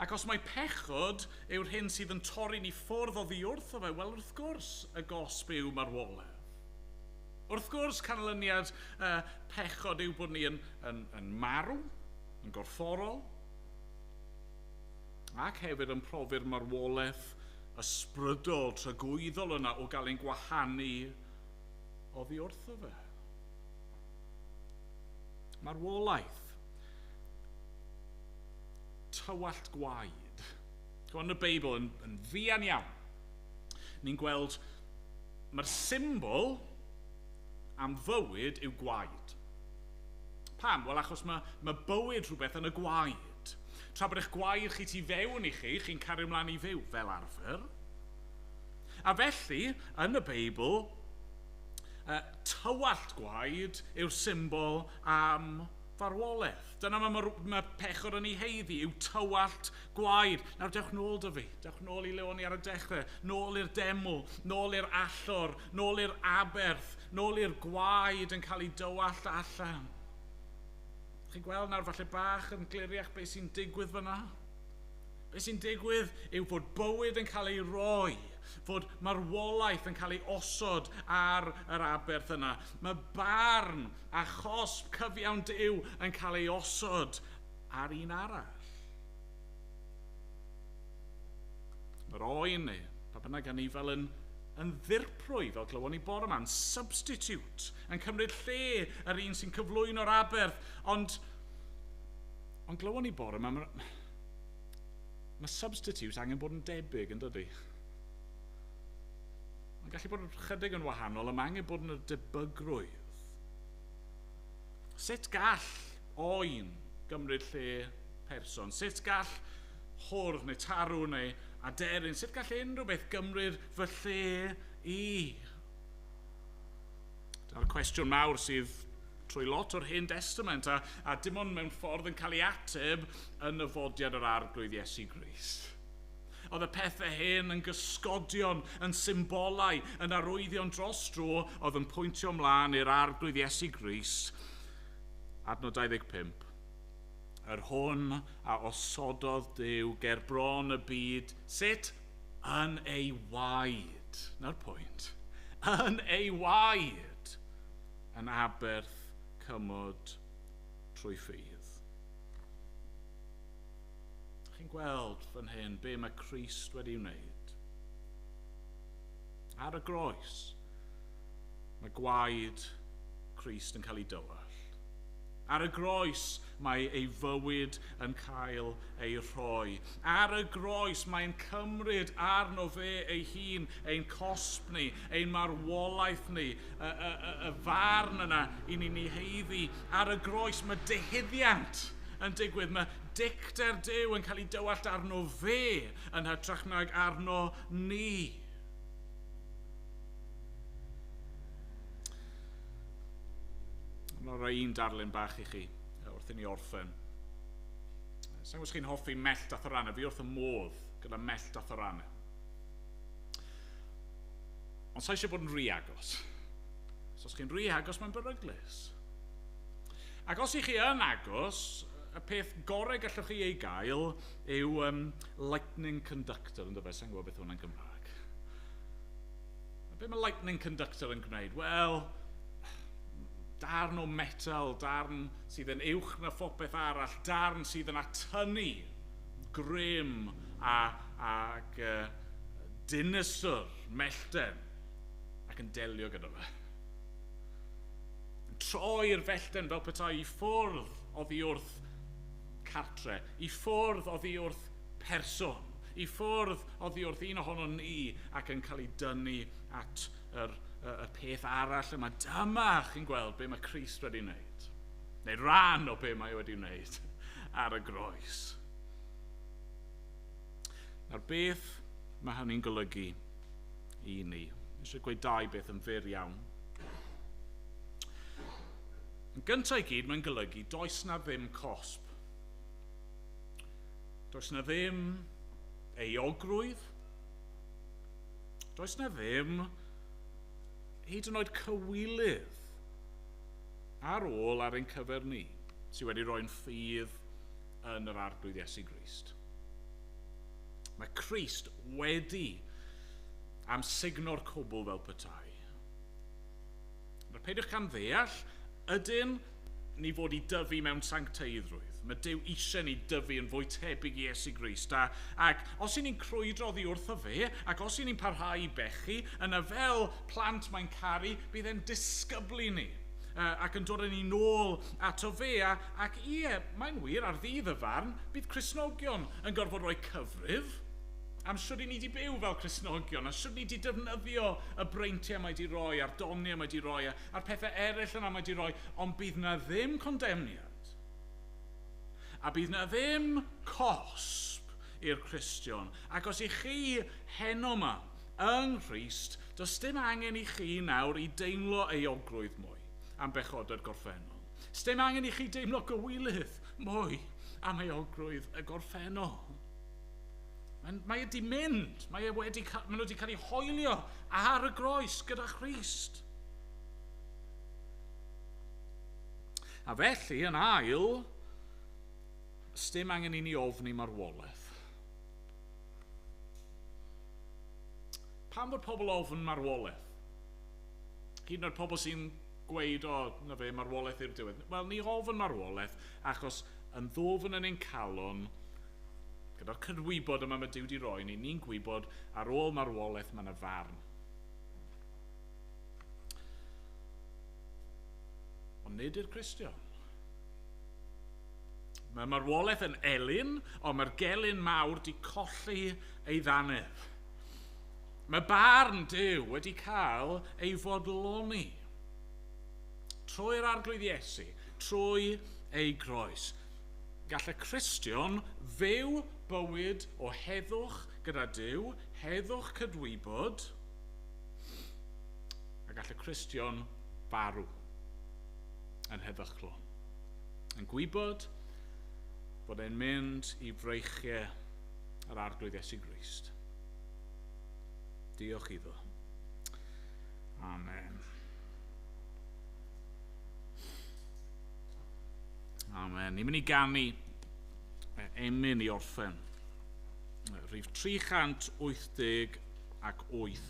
ac os mae pechod yw'r hyn sydd yn torri ni ffwrdd oddi wrtho fe, wel wrth gwrs y gosb yw marwolaeth. Wrth gwrs canlyniad pechod yw bod ni yn marw, yn gorfforol, ac hefyd yn profi'r marwolaeth ysbrydol, tragwyddol yna o gael ein gwahanu oddi wrtho fe. Marwolaeth. Tywallt gwaed. Yn y Beibl yn fuan iawn. Ni'n gweld mae'r symbol am fywyd yw gwaed. Pam? Wel, achos mae bywyd rhywbeth yn y gwaed. Tra bod eich gwaed chi tu fewn i chi, chi'n cario ymlaen i fyw fel arfer. A felly, yn y Beibl, tywallt gwaed yw'r symbol am farwolaeth. Dyna mae pechod yn ei heiddi, yw tywallt gwaed. Nawr, dewch nôl dy fi. Dewch nôl i leoni ar y dechrau. Nôl i'r deml, nôl i'r allor, nôl i'r aberth, nôl i'r gwaed yn cael ei dywallt allan. Chi'n gweld nawr falle bach yn gliriach beth sy'n digwydd fyna? Beth sy'n digwydd yw fod bywyd yn cael ei roi, fod marwolaeth yn cael ei osod ar yr aberth yna. Mae barn a chosb cyfiawn Duw yn cael ei osod ar un arall. Mae'r oen neu, pa bynnag gan ni fel yn ddirprwy, fel glywon ni bore yma, yn substitute, yn cymryd lle yr un sy'n cyflwyno'r aberth, ond glywon ni bore yma, mae substitute angen bod yn debyg, yn dydi? Mae'n gallu bod yn chydig yn wahanol, ond angen bod yn y debygrwydd. Sut gall oen gymryd lle person? Sut gall hwrdd neu tarw neu aderyn? Sut gall unrhyw beth gymryd fy lle i? Dyna'r cwestiwn mawr sydd trwy lot o'r Hen Testament a dim ond mewn ffordd yn cael ei ateb yn y fodiad yr arglwydd Iesu Grist. Oedd y pethau hyn yn gysgodion, yn symbolau, yn arwyddion dros dro, oedd yn pwyntio ymlaen i'r arglwydd Iesu Grist. Adnod 25. Yr hwn a osododd Duw ger bron y byd, sut? Yn ei waed. Na'r pwynt. Yn ei waed. Yn aberth cymod trwy ffydd. Chi'n gweld fan hyn be mae Crist wedi wneud. Ar y groes, mae gwaed Crist yn cael ei dywall. Ar y groes, mae ei fywyd yn cael ei rhoi. Ar y groes, mae'n cymryd arno fe ei hun, ein cosb ni, ein marwolaeth ni, y farn yna i ni'n ei heiddi. Ar y groes, mae dehyddiant yn digwydd. Mae dicter Duw yn cael ei dywallt arno fe yn hytrach nag arno ni. Mae'n un darlun bach i chi, wrth i ni orffen. Sa'n gwybod chi'n hoffi mellt a thoranau, fi wrth y modd gyda mellt a thoranau. Ond sa'n eisiau bod yn rhy agos. Os chi'n rhy agos, mae'n beryglus. Ac os i chi yn agos, y peth gorau gallwch chi ei gael yw lightning conductor, yn dyfa, sa'n gwybod beth hwnna'n Gymraeg. Be mae lightning conductor yn gwneud? Wel, darn o metal, darn sydd yn uwch na phopeth arall, darn sydd yn atynnu grym ac dinistyr mellten ac yn delio gyda fe. Troi'r fellten fel petai i ffwrdd oddi wrth cartre, i ffwrdd oddi wrth person, i ffwrdd oddi wrth un ohono ni ac yn cael ei dynnu at y peth arall yma. Dyma chi'n gweld be mae Crist wedi wneud. neu rhan o be mae wedi wneud ar y groes. Nawr beth mae hynny'n golygu i ni? Eisiau gweud dau beth yn fyr iawn. Yn gyntaf i gyd, mae'n golygu does na ddim cosb. Does na ddim euogrwydd. Does na ddim hyd yn oed cywilydd ar ôl ar ein cyfer ni sydd wedi rhoi'n ffydd yn yr arglwydd Iesu Grist. Mae Crist wedi amsugno'r cwbl fel petai. Mae'r peidiwch can ddeall, ydyn ni fod i dyfu mewn sancteiddrwydd. Mae Duw eisiau ni dyfu yn fwy tebyg i Iesu Grist. Ac os y'n ni'n crwydro oddi wrtho fe, ac os y'n ni'n parhau i bechu, yna fel plant mae'n caru, bydd e'n disgyblu ni. Ac yn dod â ni nôl ato fe. Ac mae'n wir ar ddydd y farn, bydd Cristnogion yn gorfod rhoi cyfrif am siwr i ni wedi byw fel Cristnogion, a siwr ni wedi defnyddio y breintiau mae wedi rhoi, a'r doniau mae wedi rhoi, a'r pethau eraill yna mae wedi rhoi, ond bydd na ddim condemniad. A bydd na ddim cosb i'r Cristion. Ac os i chi heno yma yng Nghrist, does dim angen i chi nawr i deimlo euogrwydd mwy am bechodau'r gorffennol. Does dim angen i chi deimlo gywilydd mwy am euogrwydd y gorffennol. Mae wedi mynd, mae nhw wedi cael eu hoelio ar y groes gyda Christ. A felly, yn ail, dim angen i ni ofni marwolaeth. Pam bod pobl ofn marwolaeth? Hyd yn oed pobl sy'n gweud, na fe, marwolaeth i'r diwedd. Wel, ni ofn marwolaeth, achos yn ddofn yn ein calon, gyda'r cydwybod yma mae Duw wedi roi ni, ni'n gwybod ar ôl marwolaeth mae yna farn. Ond nid i'r Cristion. Mae marwolaeth yn elyn, ond mae'r gelyn mawr wedi colli ei ddannedd. Mae barn Duw wedi cael ei fodloni trwy'r arglwydd Iesu, trwy ei groes. Gall y Cristion fyw bywyd o heddwch gyda Duw, heddwch cydwybod, a gall y Cristion farw yn heddychlon. Yn gwybod bod e'n mynd i freichiau yr arglwydd Iesu Grist. Diolch iddo. Amen. Amen. Ni'n mynd i ganu emyn i orffen. Rhif 388.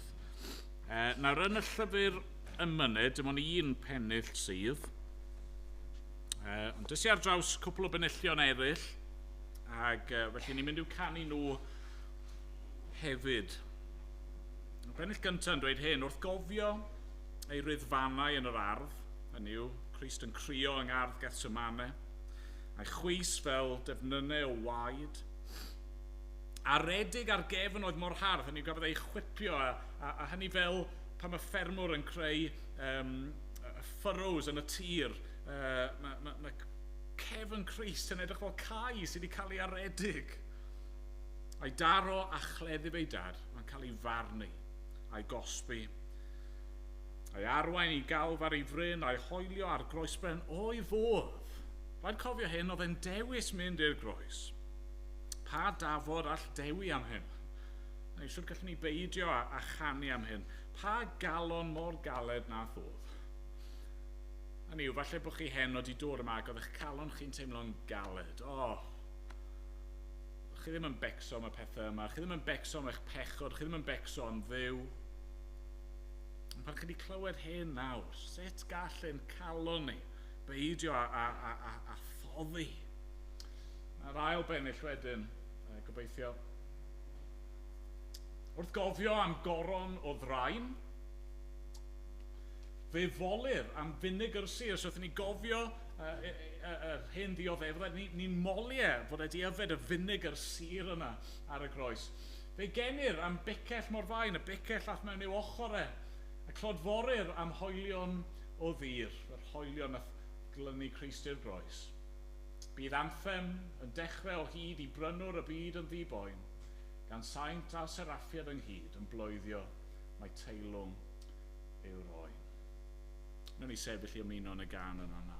Nawr yn y llyfr ymyned, dim ond un pennill sydd. Ond dys i ar draws cwpl o benillion eraill, ac felly ni'n mynd i'w canu nhw hefyd. Y pennill gyntaf yn dweud hyn, wrth gofio ei ryddfannau yn yr ardd, hynny yw, Crist yn crio yng ngardd Gethsemane, a'i chwys fel defnynnau o waed, a redig ar gefn oedd mor hardd, hynny gafodd ei chwipio, a hynny fel pan mae ffermwr yn creu furrows yn y tir. Mae cefn Crist yn edrych fel cae sydd wedi cael ei aredig. A'i daro a chleddyf ei dad, mae'n cael ei farnu, a'i gosbi. A'i arwain i galf ar ei fryn, a'i hoelio ar groesben o'i fodd. Rhaid cofio hyn, oedd e'n dewis mynd i'r groes. Pa dafod all dewi am hyn? Neu siwr gallwn ni beidio a chanu am hyn. Pa galon mor galed na ddodd? Hynny yw, falle bod chi hen wedi dod yma ac oedd eich calon chi'n teimlo'n galed. Chi ddim yn becso am y pethau yma, chi ddim yn becso am eich pechod, chi ddim yn becso am ddew. Ond pan chi wedi clywed hyn nawr, sut gall ein calon ni beidio a ffoddi? Yr ail bennill wedyn, gobeithio. Wrth gofio am goron o ddraen, fe folir am vinegar sir, so wrth ni gofio yr hyn dioddefod, ni'n moliau fod wedi yfed y vinegar sir yna ar y groes. Fe genir am bicell mor fain, y bicell all mewn i'w ochr e, a clodforir am hoelion o ddir, yr hoelion glynu Crist i'r groes. Bydd anthem yn dechrau o hyd I brynwr y byd yn ddiboen, gan saint a seraffiad ynghyd yn blwyddio mae teilwng yw'r oen. Nw'n ni sefyll I ymuno yn y gan yna nawr.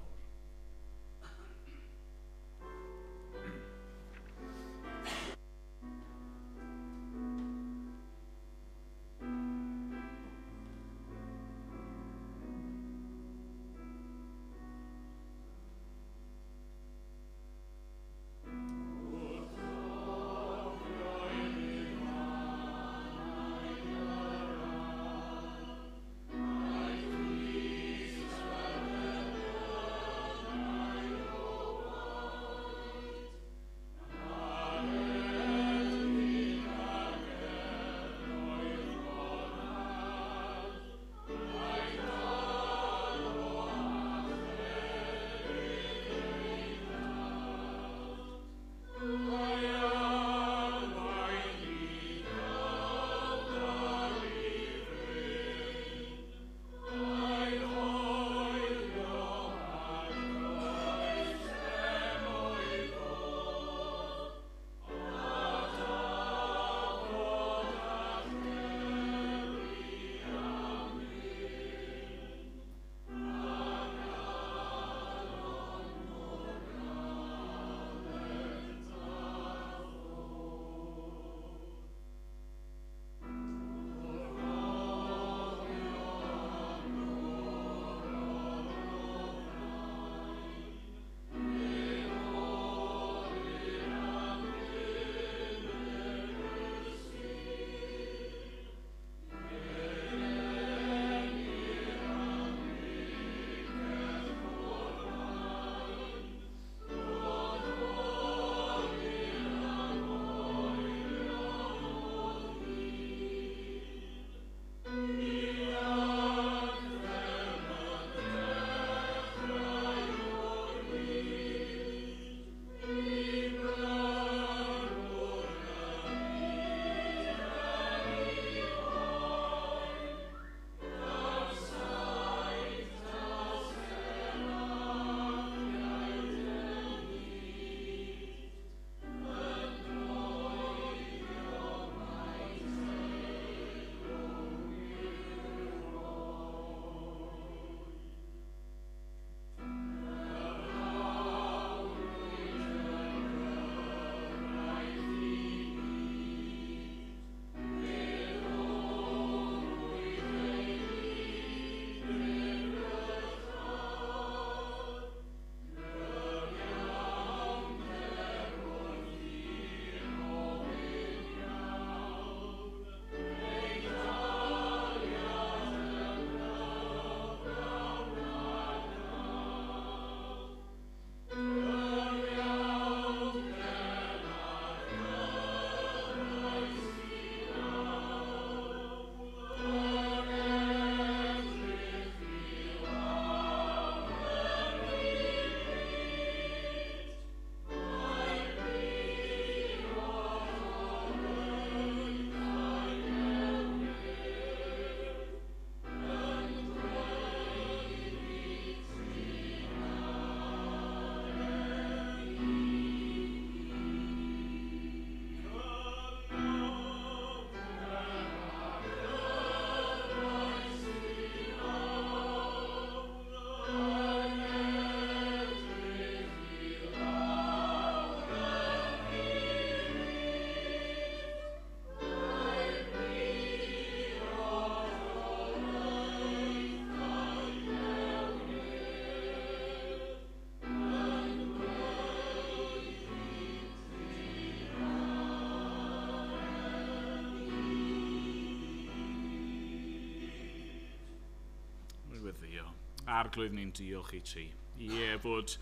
Arglwydd ni'n diolch I ti. Ie, bod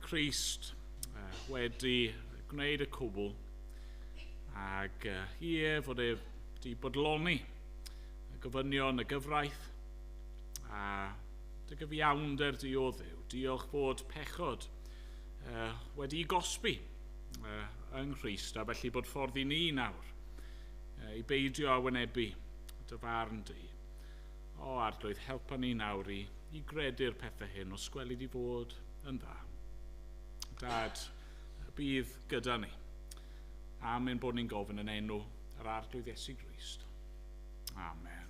Crist wedi gwneud y cwbl ac ie, fod e wedi bodloni y gofynion y gyfraith a dy gyfiawnder di o Dduw. Diolch bod pechod wedi gosbi yng Nghrist a felly bod ffordd I ni nawr I beidio a wynebu dy farn di. O Arglwydd, helpa ni nawr I gredu'r pethau hyn o sgweli di fod yn dda. Dad, bydd gyda ni. Am ein bod ni'n gofyn yn enw yr arglwydd Iesu Grist. Amen.